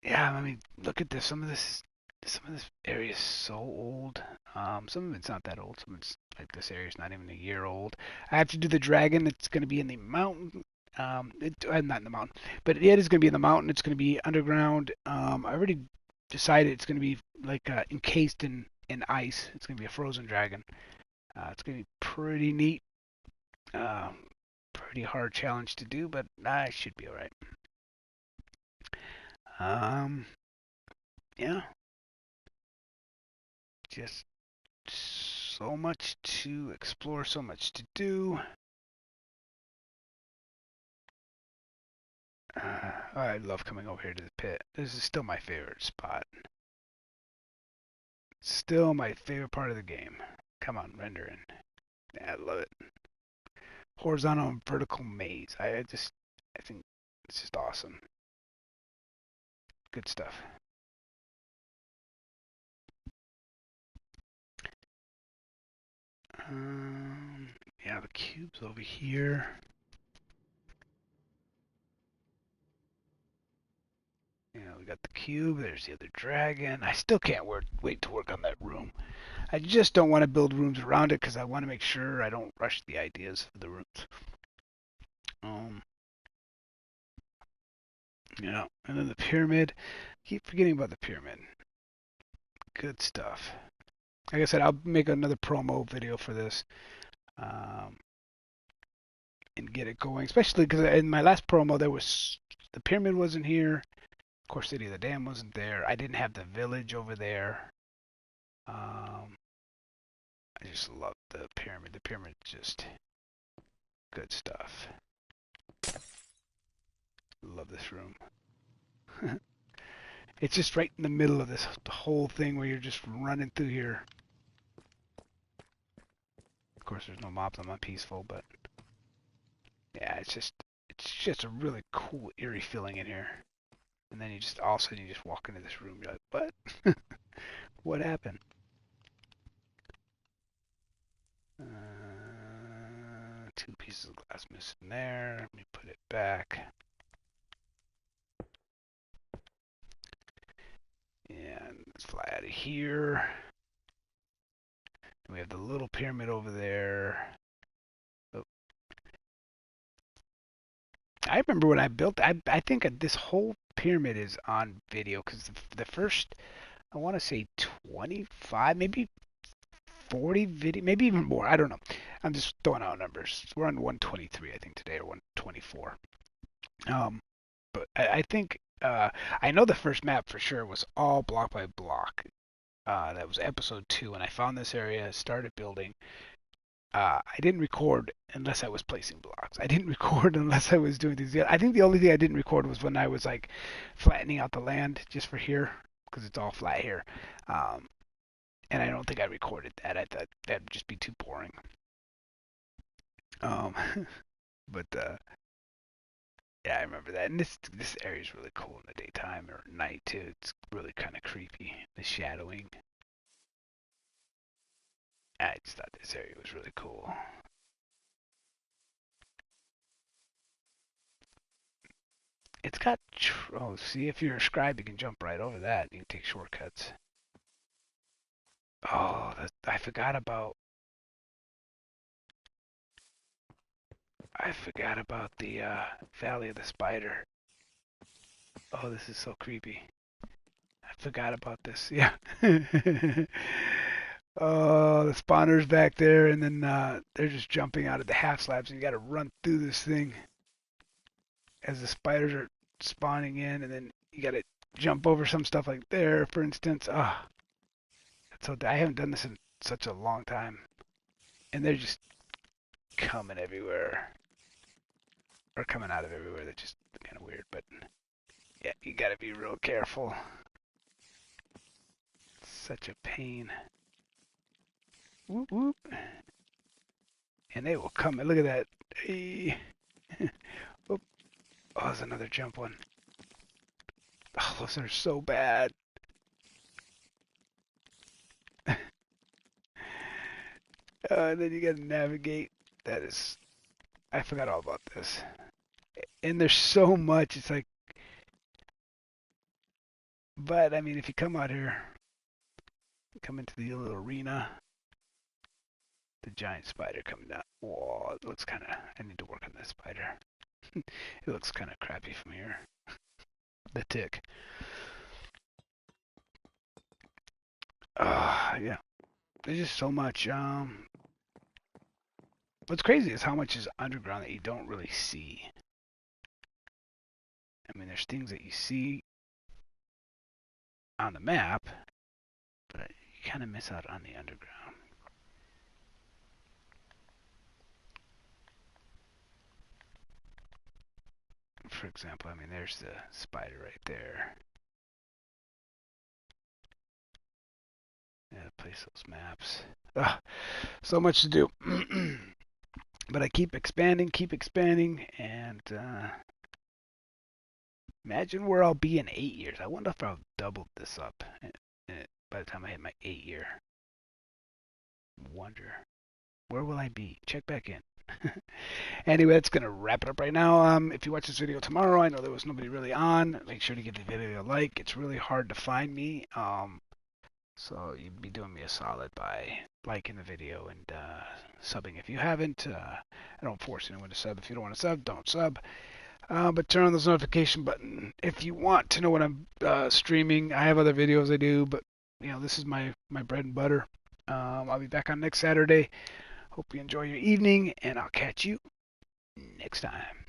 yeah, I mean, look at this. Some of this area is so old. Some of it's not that old. Some of it's like this area is not even a year old. I have to do the dragon. It's going to be in the mountain. Not in the mountain, but it is going to be in the mountain. It's going to be underground. I already decided it's going to be like encased in ice. It's going to be a frozen dragon. It's going to be pretty neat. Uh, Pretty hard challenge to do, but I should be alright. Um, yeah, just so much to explore, so much to do. I love coming over here to the pit. This is still my favorite spot. Still my favorite part of the game. Come on, render in. Yeah, I love it. Horizontal and vertical maze. I think it's just awesome. Good stuff. Yeah, the cube's over here. We got the cube. There's the other dragon. I still can't wait to work on that room. I just don't want to build rooms around it because I want to make sure I don't rush the ideas for the rooms. Um, and then the pyramid. Keep forgetting about the pyramid. Good stuff. Like I said, I'll make another promo video for this um, and get it going. Especially because in my last promo, the pyramid wasn't here. Of course, City of the Dam wasn't there. I didn't have the village over there. I just love the pyramid. The pyramid's just good stuff. Love this room. It's just right in the middle of this whole thing where you're just running through here. Of course, there's no mobs. I'm not peaceful, but yeah, it's just a really cool, eerie feeling in here. And then all of a sudden you just walk into this room. You're like, what? What happened? Two pieces of glass missing there. Let me put it back. And let's fly out of here. We have the little pyramid over there. Oh. I remember when I built. I think this whole pyramid is on video because the first, I want to say 25, maybe 40 video, maybe even more. I don't know. I'm just throwing out numbers. We're on 123, I think today, or 124. But I think I know the first map for sure was all block by block. That was episode 2, and I found this area, started building, I didn't record unless I was placing blocks. I didn't record unless I was doing things. I think the only thing I didn't record was when I was like flattening out the land just for here because it's all flat here. Um, and I don't think I recorded that. I thought that'd just be too boring. Um, but yeah, I remember that. And this area is really cool in the daytime or at night too. It's really kind of creepy. The shadowing. I just thought this area was really cool. It's got, oh, see, if you're a scribe, you can jump right over that. You can take shortcuts. Oh, I forgot about the Valley of the Spider. Oh, this is so creepy. I forgot about this. Yeah. Oh, the spawners back there, and then they're just jumping out of the half slabs, and you got to run through this thing as the spiders are spawning in, and then you got to jump over some stuff like there, for instance. Ah, so I haven't done this in such a long time, and they're just coming everywhere or coming out of everywhere. They're just kind of weird, but yeah, you got to be real careful. It's such a pain. Whoop whoop, and they will come. Look at that. Hey. Oh, there's another jump one. Oh, those are so bad. And then you got to navigate. That is, I forgot all about this. And there's so much. It's like, but I mean, if you come out here, come into the little arena, the giant spider coming down. Whoa, it looks kind of. I need to work on this spider. It looks kind of crappy from here. The tick. Yeah. There's just so much. What's crazy is how much is underground that you don't really see. I mean, there's things that you see on the map, but you kind of miss out on the underground. For example, I mean, there's the spider right there. Yeah, place those maps. Ugh, so much to do. But I keep expanding, and imagine where I'll be in 8 years. I wonder if I'll double this up by the time I hit my 8 year. Wonder, where will I be? Check back in. Anyway, that's going to wrap it up right now. If you watch this video tomorrow, I know there was nobody really on. Make sure to give the video a like. It's really hard to find me. So you'd be doing me a solid by liking the video and subbing if you haven't. I don't force anyone to sub. If you don't want to sub, don't sub. But turn on this notification button if you want to know when I'm streaming. I have other videos I do, but this is my bread and butter. I'll be back on next Saturday. Hope you enjoy your evening, and I'll catch you next time.